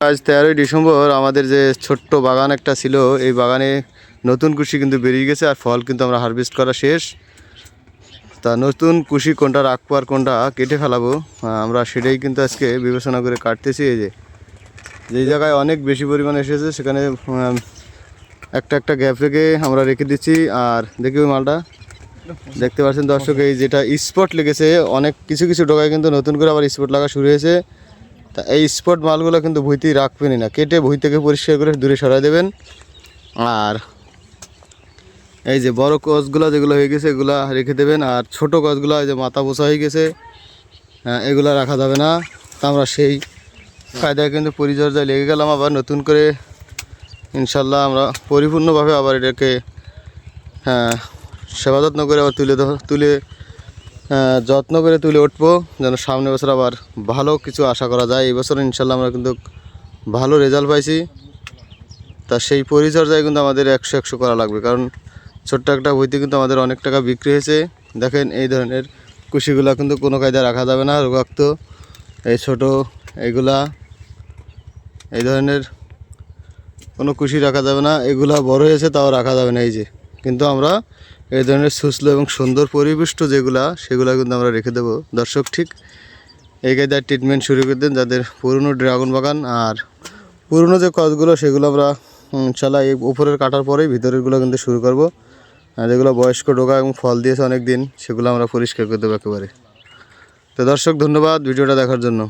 আজ 13ই ডিসেম্বর আমাদের যে ছোট্ট বাগান একটা ছিল, এই বাগানে নতুন কুশি কিন্তু বেরিয়ে গেছে আর ফল কিন্তু আমরা হারভেস্ট করা শেষ। তা নতুন কুশি কোনটা রাখবো আর কোনটা কেটে ফেলাবো আমরা সেটাই কিন্তু আজকে বিবেচনা করে কাটতেছি। এই যে যেই জায়গায় অনেক বেশি পরিমাণে এসেছে সেখানে একটা একটা গ্যাপ রেখে আমরা রেখে দিচ্ছি। আর দেখি ওই মালটা দেখতে পাচ্ছেন দর্শক, এই যেটা স্পট লেগেছে অনেক কিছু কিছু ডোকায় কিন্তু নতুন করে আবার স্পট লাগা শুরু হয়েছে। তা এই স্পট মালগুলো কিন্তু ভুঁইতেই রাখবেনই না, কেটে ভুঁই থেকে পরিষ্কার করে দূরে সরাই দেবেন। আর এই যে বড় কচগুলো যেগুলো হয়ে গেছে এগুলা রেখে দেবেন। আর ছোট কচগুলো যে মাথা বোসা হয়ে গেছে এগুলা রাখা যাবে না। তা আমরা সেই কায়দায় কিন্তু পরিচর্যায় লেগে গেলাম। আবার নতুন করে ইনশাল্লাহ আমরা পরিপূর্ণভাবে আবার এটাকে সেবা যত্ন করে আবার তুলে যত্ন করে তুলে উঠবো, যেন সামনে বছর আবার ভালো কিছু আশা করা যায়। এই বছর ইনশাল্লাহ আমরা কিন্তু ভালো রেজাল্ট পাইছি। তা সেই পরিচর্যায় কিন্তু আমাদের 100 করা লাগবে, কারণ ছোট্ট একটা বইতে কিন্তু আমাদের অনেক টাকা বিক্রি হয়েছে। দেখেন এই ধরনের কুশিগুলা কিন্তু কোনো কায়দায় রাখা যাবে না, রোগাক্ত এই ছোট এইগুলা এই ধরনের কোনো কুশি রাখা যাবে না। এগুলা বড় হয়েছে তাও রাখা যাবে না। এই যে কিন্তু আমরা এই ধরনের সুস্থ এবং সুন্দর পরিবেষ্ট যেগুলা সেগুলা কিন্তু আমরা রেখে দেবো। দর্শক ঠিক এই কায়দায় ট্রিটমেন্ট শুরু করে দেন যাদের পুরনো ড্রাগন বাগান। আর পুরনো যে কচগুলো সেগুলো আমরা ইনশাল্লাহ এই উপরের কাটার পরেই ভিতরেরগুলো কিন্তু শুরু করব। যেগুলো বয়স্ক ডোকা এবং ফল দিয়েছে অনেক দিন সেগুলো আমরা পরিষ্কার করে দেবো একেবারে। তো দর্শক ধন্যবাদ ভিডিওটা দেখার জন্য।